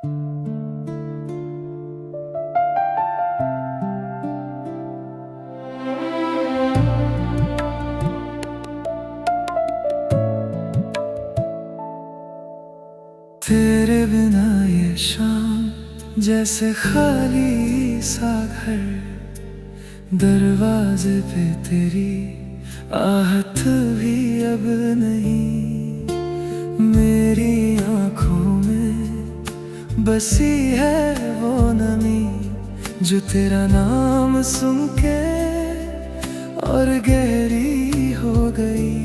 तेरे बिना ये शाम जैसे खाली सा घर, दरवाजे पे तेरी आहट भी अब नहीं। मेरी आँखों में बसी है वो नमी, जो तेरा नाम सुन के और गहरी हो गई।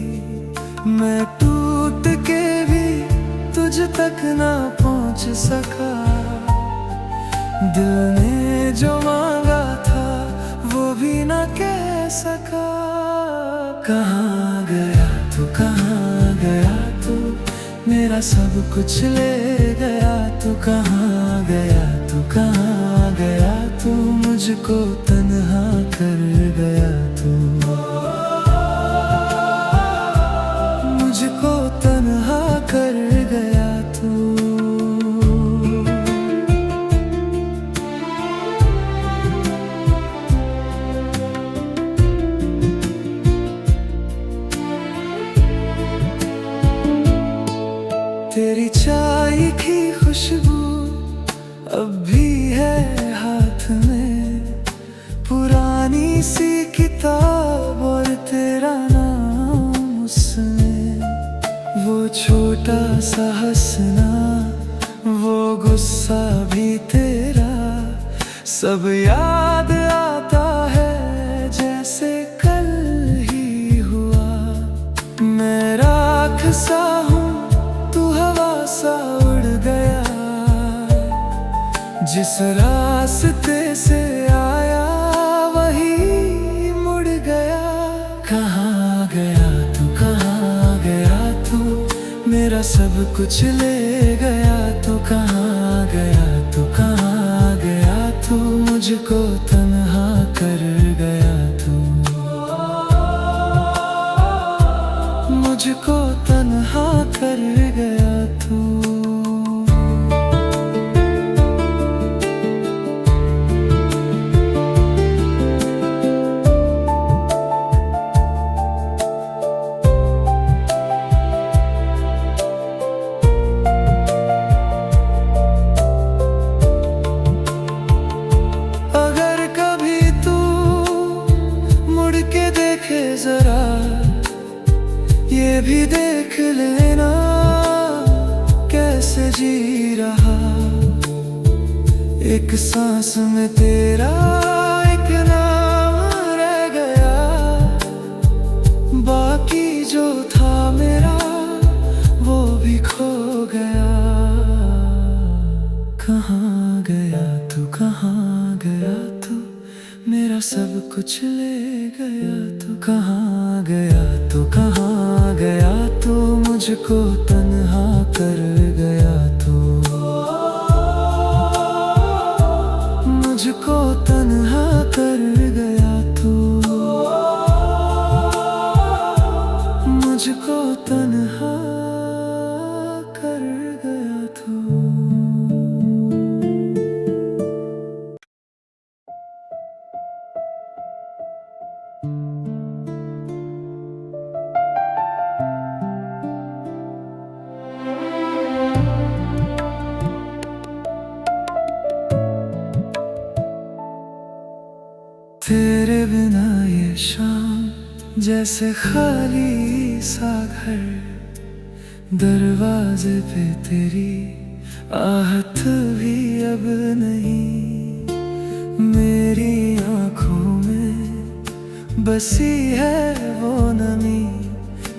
मैं टूट के भी तुझ तक ना पहुँच सका, दिल ने जो मांगा था वो भी ना कह सका। कहाँ गया तू, कहाँ गया तू, मेरा सब कुछ ले गया तू। कहाँ गया तू, कहाँ गया तू, मुझको तन्हा कर गया तू। मुझको तन्हा कर गया तू। तेरी चाय की खुशबू अब भी है हाथ में, पुरानी सी किताब और तेरा नाम उसमें। वो छोटा सा हंसना, वो गुस्सा भी तेरा, सब याद आता है जैसे कल ही हुआ। मैं राख सा हूँ, तू हवा सा उड़ गया, जिस रास्ते से आया वही मुड़ गया। कहाँ गया तू, कहाँ गया तू, मेरा सब कुछ ले गया तू। कहाँ गया तू, कहाँ गया तू, मुझको तन्हा कर गया तू। मुझको तन्हा कर गया तू। अगर कभी तू मुड़ के देखे जरा, ये भी देख लेना कैसे जी रहा। एक सांस में तेरा एक नाम रह गया, बाकी जो था मेरा वो भी खो गया। कहाँ गया तू, कहाँ गया तू, मेरा सब कुछ ले गया तू। कहाँ गया तू, कहाँ गया तू, मुझको तन्हा कर गया तू। मुझको तन्हा कर गया तू। मुझको तन्हा कर गया तू। तेरे बिना ये शाम जैसे खाली सा घर, दरवाजे पे तेरी आहट भी अब नहीं। मेरी आँखों में बसी है वो नमी,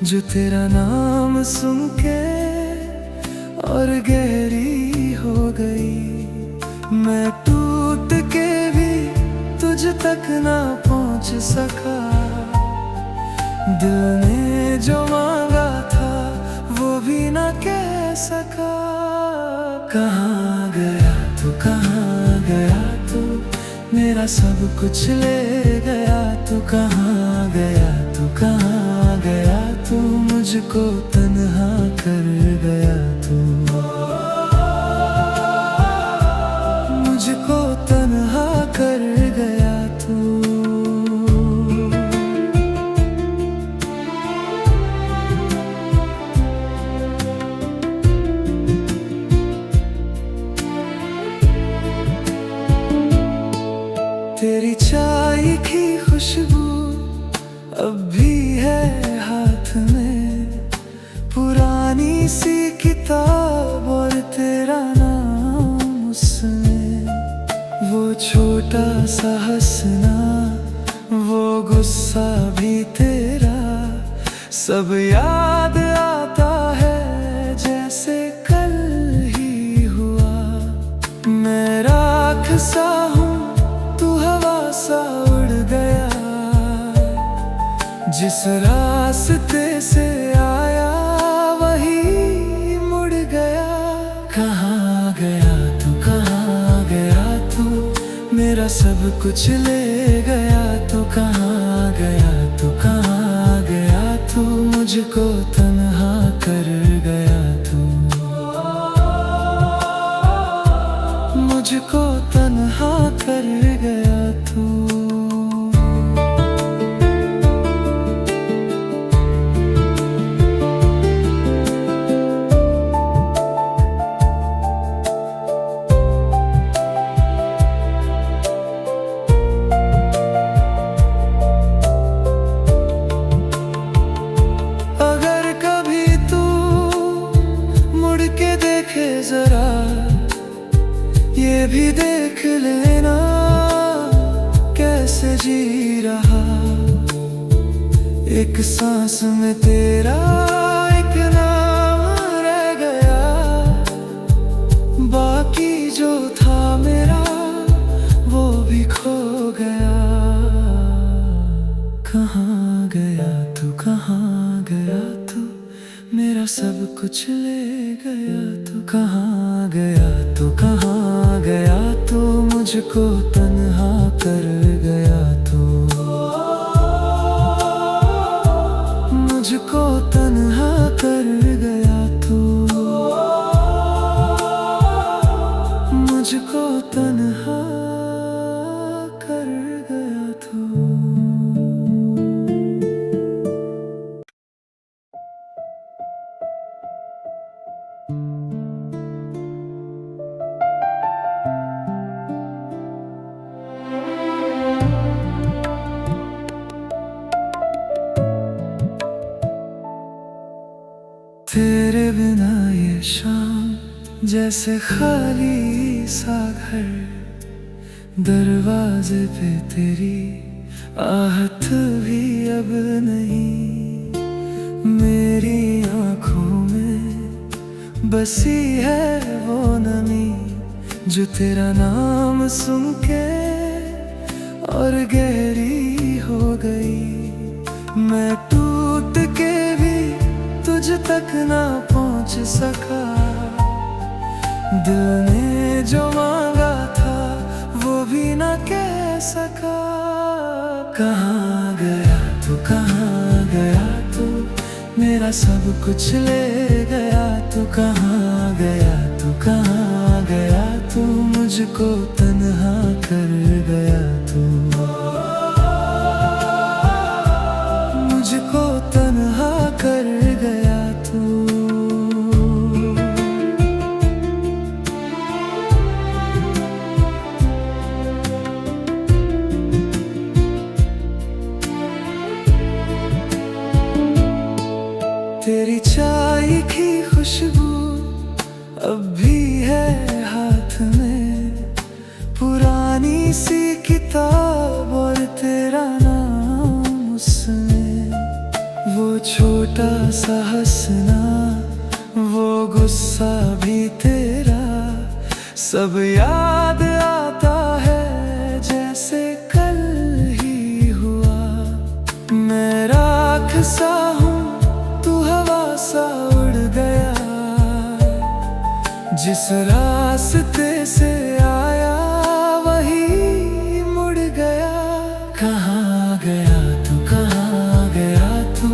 जो तेरा नाम सुन के और गहरी हो गई। मैं टूट के भी तुझ तक ना पहुँच सका, दिल ने जो मांगा था वो भी ना कह सका। कहाँ गया तू, कहाँ गया तू, मेरा सब कुछ ले गया तू। कहाँ गया तू, कहाँ गया तू, मुझको तन्हा कर गया तू। सी किताब और तेरा नाम उसमें, वो छोटा सा हंसना, वो गुस्सा भी तेरा, सब याद आता है जैसे कल ही हुआ। मैं राख सा हूँ, तू हवा सा उड़ गया, जिस रास्ते से आया वही मुड़ गया। कहाँ गया तू, कहाँ गया तू, मेरा सब कुछ ले गया। तू कहाँ गया, तू कहाँ गया तू, मुझको तन्हा कर गया तू, मुझको तन्हा कर गया तू। जरा ये भी देख लेना कैसे जी रहा, एक सांस में तेरा एक नाम रह गया, बाकी जो था मेरा वो भी खो गया। कहाँ गया तू, कहाँ गया तू, मेरा सब कुछ ले गया। तू कहाँ गया, तू कहाँ गया तू, मुझको तन्हा कर गया तू, मुझको तन्हा कर गया तू, मुझको तन्हा कर गया तू। तेरे बिना ये शाम जैसे खाली सा घर, दरवाजे पे तेरी आहट भी अब नहीं, मेरी आँखों में बसी है वो नमी, जो तेरा नाम सुन के और गहरी हो गई। मैं टूट के भी तुझ तक ना पहुंच सका, दिल ने जो मांगा था वो भी ना कह सका। कहाँ गया तू, कहाँ गया तू, मेरा सब कुछ ले गया। तू कहाँ गया, तू कहाँ गया तू, मुझको तन्हा कर गया तू, मुझको तन्हा कर गया तू। तेरी चाय की खुशबू अब भी है हाथ में, पुरानी सी किताब और तेरा नाम उसमें, वो छोटा सा हंसना, वो गुस्सा भी तेरा, सब याद आता है जैसे कल ही हुआ। मैं राख सा हूँ, तू हवा सा उड़ गया, जिस रास्ते से आया वही मुड़ गया। कहाँ गया तू, कहाँ गया तू,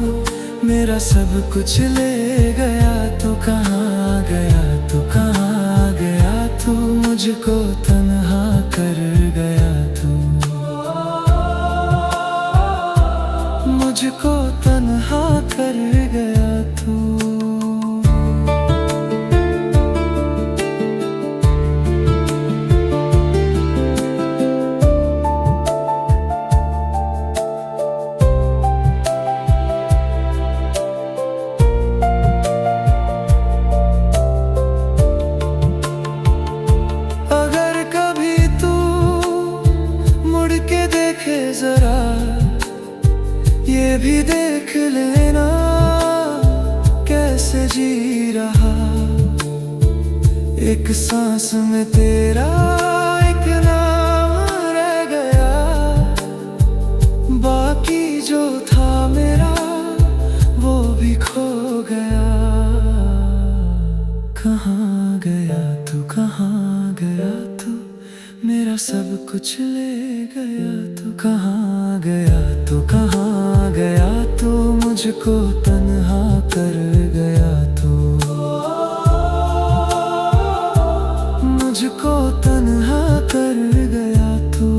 मेरा सब कुछ ले गया। तू कहाँ गया, तू कहाँ गया तू, मुझको तन्हा कर गया तू, मुझको तन्हा कर गया तू। रहा। एक सांस में तेरा एक नाम रह गया, बाकी जो था मेरा वो भी खो गया। कहाँ गया तू, कहाँ गया तू, मेरा सब कुछ ले गया तू। कहाँ गया तू, कहाँ गया तू, मुझको तन्हा कर गया तू। मुझको तन्हा कर गया तू,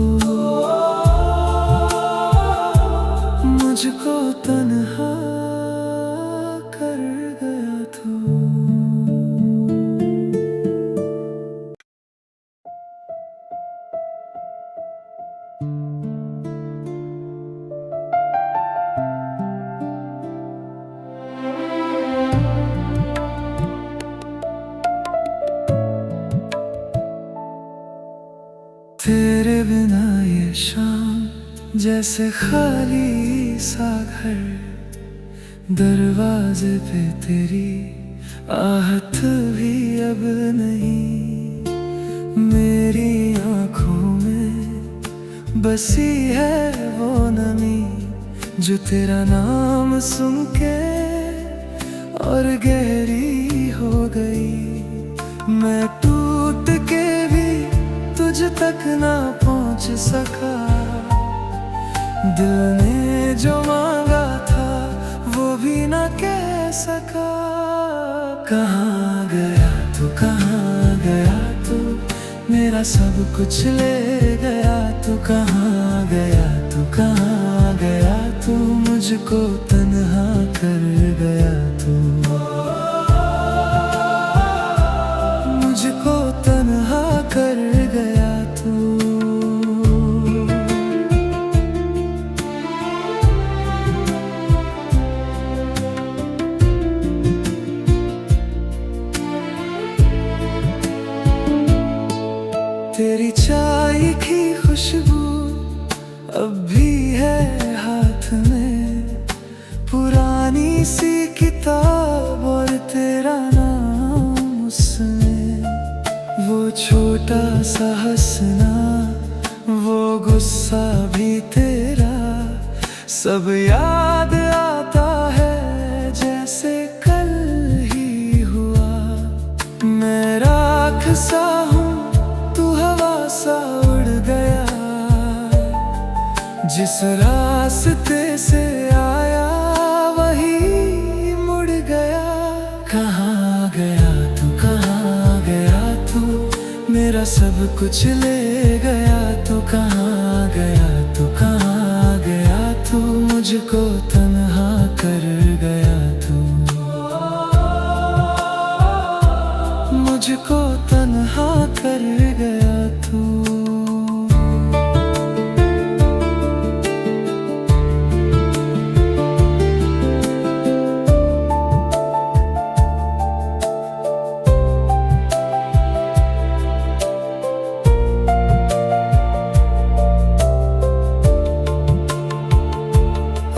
मुझको तन्हा कर गया तू। तेरे बिना ये शाम जैसे खाली सा घर, दरवाजे पे तेरी आहट भी अब नहीं। मेरी आँखों में बसी है वो नमी, जो तेरा नाम सुन के और गहरी हो गई। मैं टूट के भी तुझ तक ना पहुंच सका, दिल ने जो मांगा था वो भी ना कह सका। कहाँ गया तू, कहाँ गया तू, मेरा सब कुछ ले गया तू। कहाँ गया तू, कहाँ गया तू, मुझको तन्हा कर गया तू। मुझको तन्हा कर गया तू। तेरी चाय की खुशबू अब भी है हाथ में, पुरानी सी किताब और तेरा नाम उसमें। वो छोटा सा हंसना, वो गुस्सा भी तेरा, सब याद आता है जैसे कल ही हुआ। मैं राख सा हूँ, तू हवा सा उड़ गया। जिस रास्ते से आया वही मुड़ गया। कहाँ गया तू, कहाँ गया तू, मेरा सब कुछ ले गया तू। कहाँ गया तू, कहाँ गया तू, मुझको तन्हा कर गया तू। मुझको तन्हा कर गया तू।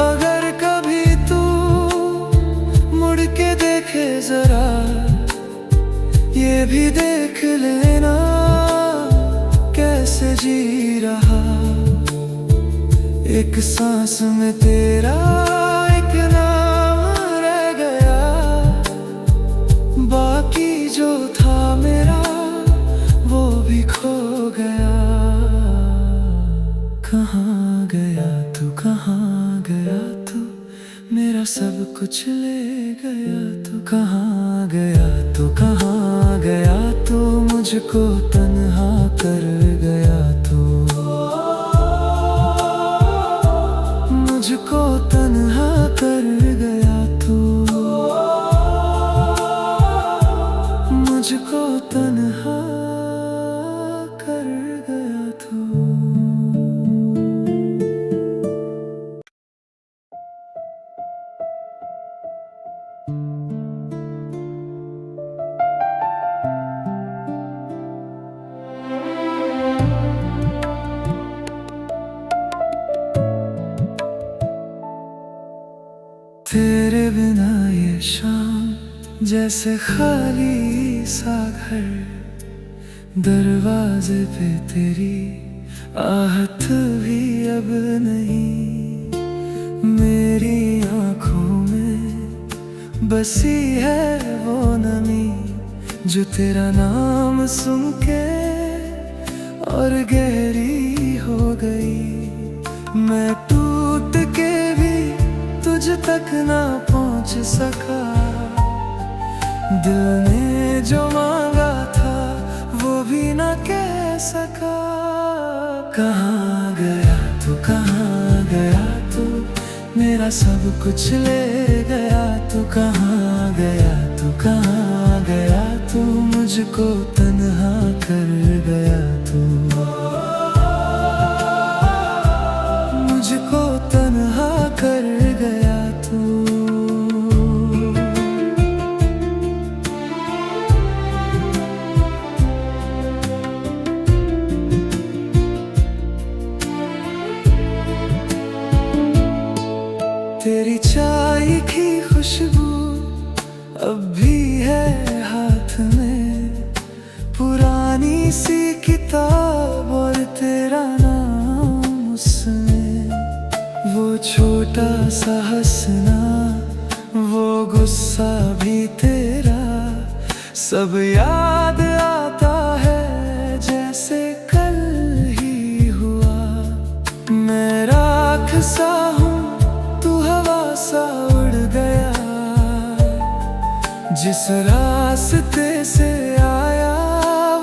अगर कभी तू मुड़ के देखे जरा, ये भी देख लेना कैसे जी रहा। एक सांस में तेरा एक नाम रह गया, बाकी जो था मेरा वो भी खो गया। कहाँ गया तू, कहाँ गया तू, मेरा सब कुछ ले गया तू। कहाँ गया तू, कहाँ गया तू, मुझको तन्हा कर गया तू। मुझको तन्हा कर गया तू। मुझको तन्हा कर गया तू। तेरे बिना ये शाम जैसे खाली सा घर, दरवाजे पे तेरी आहट भी अब नहीं। मेरी आँखों में बसी है वो नमी, जो तेरा नाम सुन के और गहरी हो गई। मैं टूट के भी तुझ तक ना पहुँच सका, दिल ने जो मांगा था वो भी ना कह सका। कहाँ गया तू, कहाँ गया तू, मेरा सब कुछ ले गया तू। कहाँ गया तू, कहाँ गया तू, मुझको तन्हा कर गया तू। मुझको तन्हा कर गया तू। तेरी चाय की खुशबू अब भी है हाथ में, पुरानी सी किताब और तेरा नाम उसमें। वो छोटा सा हंसना, वो गुस्सा भी तेरा, सब याद आता है जैसे कल ही हुआ। मैं राख सा हूँ, तू हवा सा उड़ गया, जिस रास्ते से आया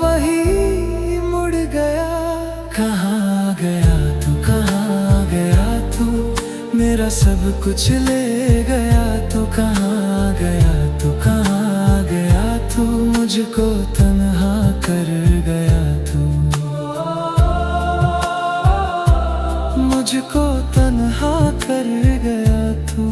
वही मुड़ गया। कहाँ गया तू, कहाँ गया तू, मेरा सब कुछ ले गया तू। कहाँ गया तू, कहाँ गया तू, मुझको तन्हा कर गया तू। मुझको तन्हा कर गया तू।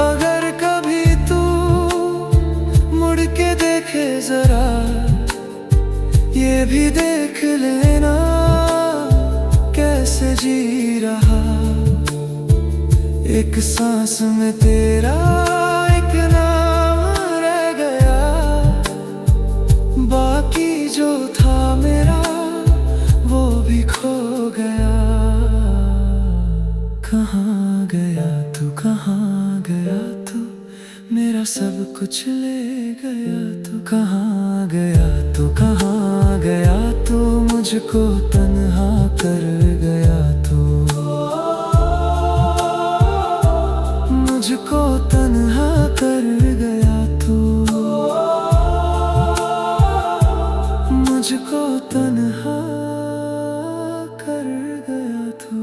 अगर कभी तू मुड़ के देखे जरा, ये भी देख लेना कैसे जी रहा। एक सांस में तेरा एक नाम रह गया, बाकी जो था मेरा वो भी खो गया। कहाँ गया तू, कहाँ गया तू, मेरा सब कुछ ले गया तू। कहाँ गया तू, कहाँ गया तू, मुझको तन्हा कर गया तू। मुझको तन्हा कर गया तू। मुझको तन्हा कर गया तू।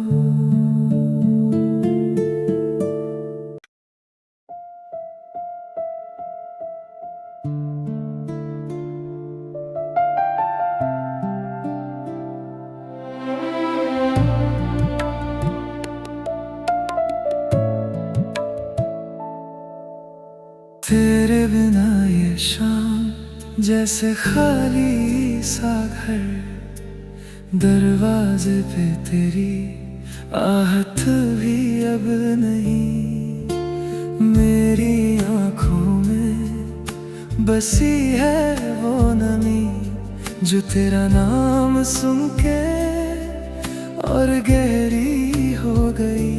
तेरे बिना ये शाम जैसे खाली सा घर, दरवाजे पे तेरी आहट भी अब नहीं। मेरी आँखों में बसी है वो नमी, जो तेरा नाम सुन के और गहरी हो गई।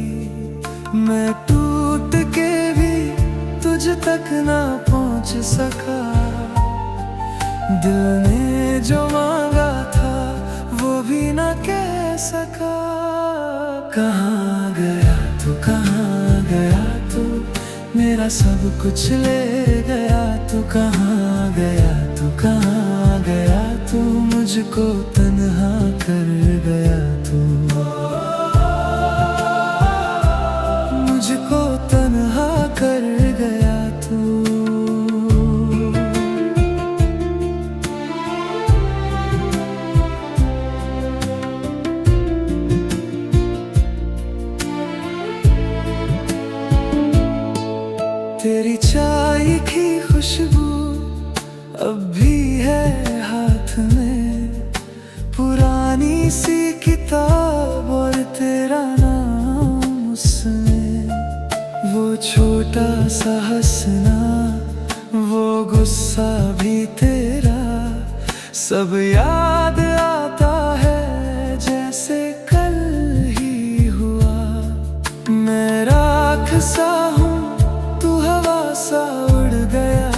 मैं टूट के भी तुझ तक ना पहुँच सका, दिल ने जो मांगा था वो भी ना कह सका। कहाँ गया तू, कहाँ गया तू, मेरा सब कुछ ले गया तू। कहाँ गया तू, कहाँ गया तू, मुझको तन्हा कर गया तू। मुझको तन्हा कर गया तू। तेरी चाय की खुशबू अब भी है हाथ में, पुरानी सी किताब और तेरा नाम उसमें। वो छोटा सा हंसना, वो गुस्सा भी तेरा, सब याद आता है जैसे कल ही हुआ। मैं राख सा हूँ, तू हवा सा उड़ गया,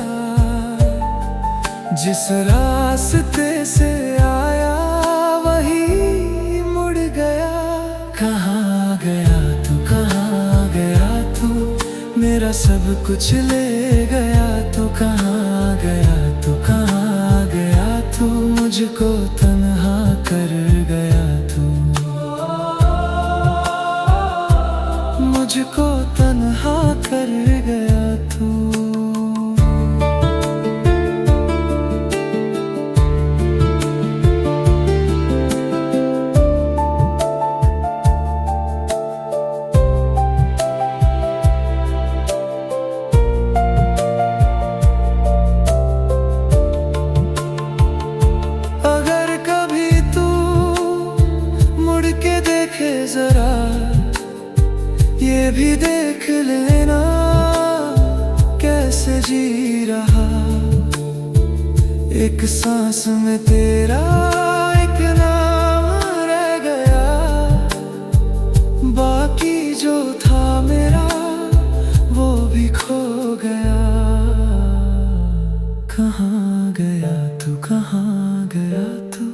जिस रास्ते से आया वही मुड़ गया। कहाँ गया तू, कहाँ गया तू, मेरा सब कुछ ले गया। तू कहाँ गया, तू कहाँ गया तू, मुझको तन्हा कर गया तू, मुझको तन्हा कर गया तू। अगर कभी तू मुड़ के देखे जरा, ये भी देख लेना कैसे जी रहा। एक सांस में तेरा एक नाम रह गया, बाकी जो था मेरा वो भी खो गया। कहाँ गया तू, कहाँ गया तू,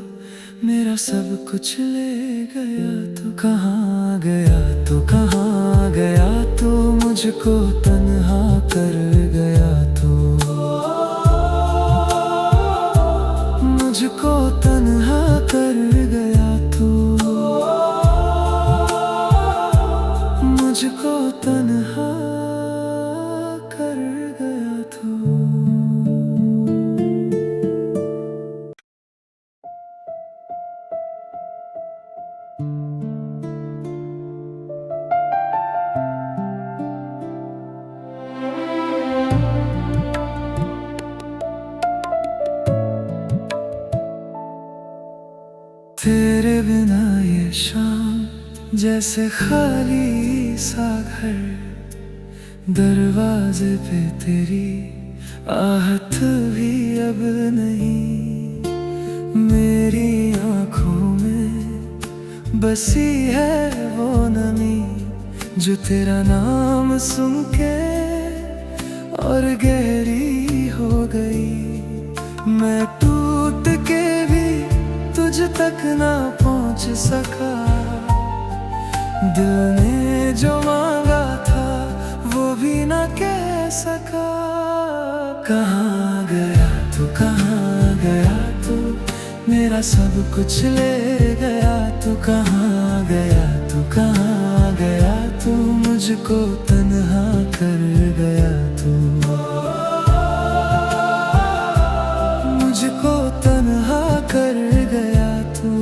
मेरा सब कुछ ले गया। तू कहाँ गया, तू कहाँ गया तू, मुझको तन्हा कर गया तू, मुझको तन्हा कर गया तू, मुझको तन्हा कर गया तू। तेरे बिना ये शाम जैसे खाली सा घर, दरवाजे पे तेरी आहट भी अब नहीं। मेरी आँखों में बसी है वो नमी, जो तेरा नाम सुन के और गहरी हो गई। मैं टूट के भी तुझ तक ना पहुंच सका, दिल ने जो मांगा था वो भी ना कह सका। कहाँ गया तू, कहाँ गया तू, मेरा सब कुछ ले गया। तू कहाँ गया, तू कहाँ गया तू, मुझको तन्हा कर गया तू, मुझको तन्हा कर गया तू।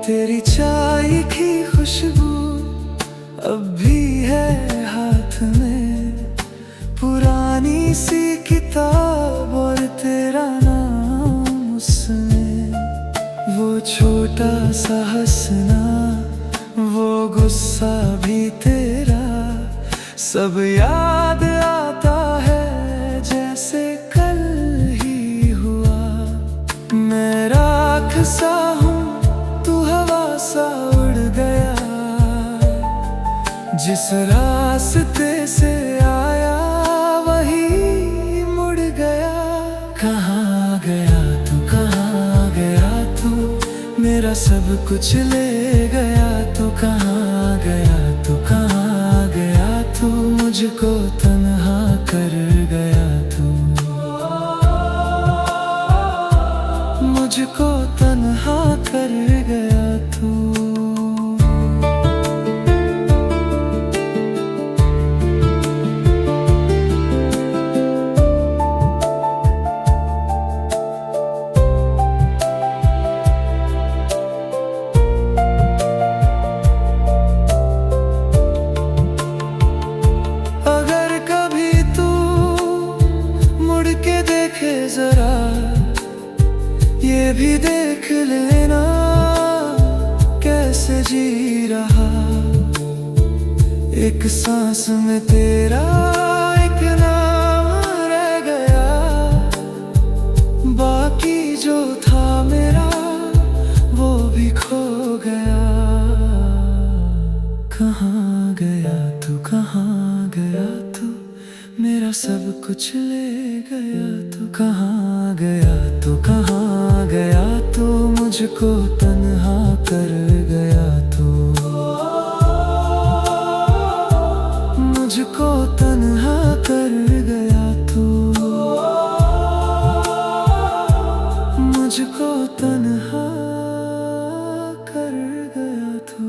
तेरी चाय की खुशबू अब भी है हाथ में, पुरानी सी किताब और तेरा नाम उसमें। वो छोटा सा हंसना, वो गुस्सा भी तेरा, सब याद आता है जैसे कल ही हुआ। मैं राख सा हूँ, तू हवा सा उड़ गया, जिस रास्ते से आया वही मुड़ गया। कहाँ गया तू, कहाँ गया तू, मेरा सब कुछ ले गया। तू कहाँ गया, तू कहाँ गया तू, मुझको तन्हा कर गया तू, मुझको तन्हा कर गया तू। जरा, ये भी देख लेना कैसे जी रहा। एक सांस में तेरा एक नाम रह गया, बाकी जो था मेरा वो भी खो गया। कहाँ गया तू, कहाँ गया तू, मेरा सब कुछ ले गया तू। कहाँ गया तू, कहाँ गया तू, मुझको तन्हा कर गया तू। मुझको तन्हा कर गया तू, मुझको तन्हा कर गया तू।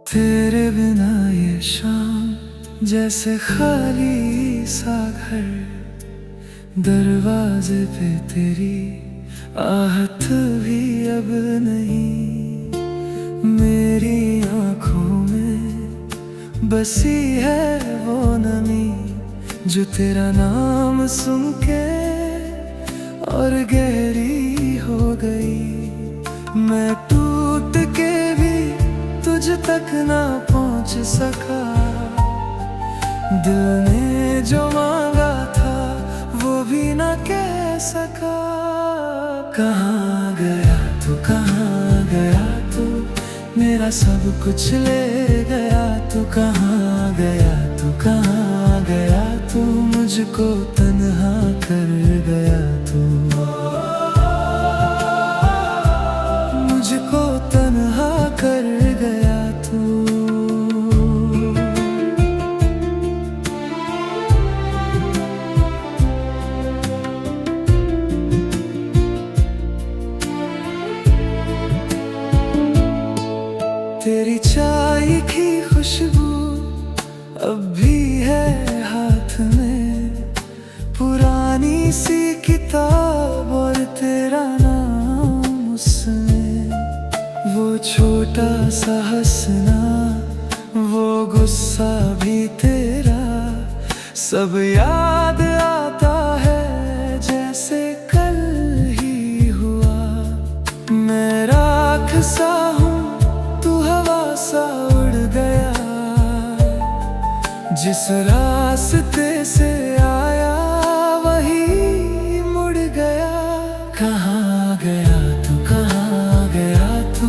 तेरे बिना ये शाम जैसे खाली सा घर, दरवाजे पे तेरी आहट भी अब नहीं। मेरी आँखों में बसी है वो नमी, जो तेरा नाम सुन के और गहरी हो गई। मैं टूट के भी तुझ तक ना पहुंच सका, दिल ने जो मांगा था वो भी ना कह सका। कहाँ गया तू, कहाँ गया तू, मेरा सब कुछ ले गया तू। कहाँ गया तू, कहाँ गया तू, मुझको तन्हा कर गया तू। मुझको तन्हा कर गया तू। तेरी चाय की खुशबू अब भी है हाथ में, पुरानी सी किताब और तेरा नाम उसमें। वो छोटा सा हंसना, वो गुस्सा भी तेरा, सब याद आता है जैसे कल ही हुआ। मैं राख सा हूँ, तू हवा सा उड़ गया। जिस रास्ते से आया वही मुड़ गया। कहाँ गया तू, कहाँ गया तू,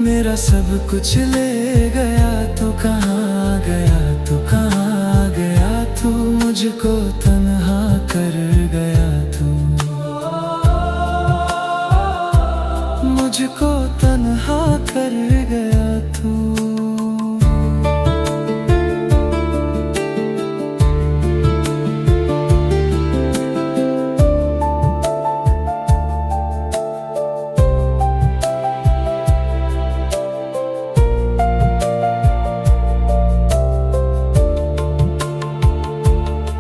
मेरा सब कुछ ले गया तू। कहाँ गया तू, कहाँ गया तू, मुझको तन्हा कर गया तू। मुझको तन्हा कर गया तू।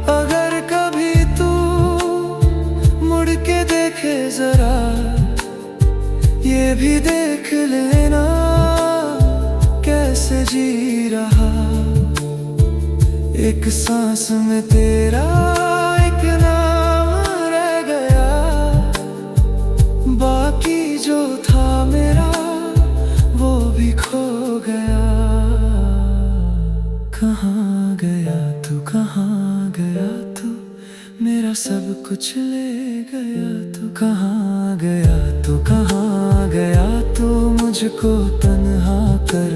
अगर कभी तू मुड़ के देखे जरा, ये भी देख लेना कैसे जी रहा। एक सांस में तेरा एक नाम रह गया, बाकी जो था मेरा वो भी खो गया। कहाँ गया तू, कहाँ गया तू, मेरा सब कुछ ले गया तू। कहाँ गया तू, कहाँ गया तू, मुझको तन्हा कर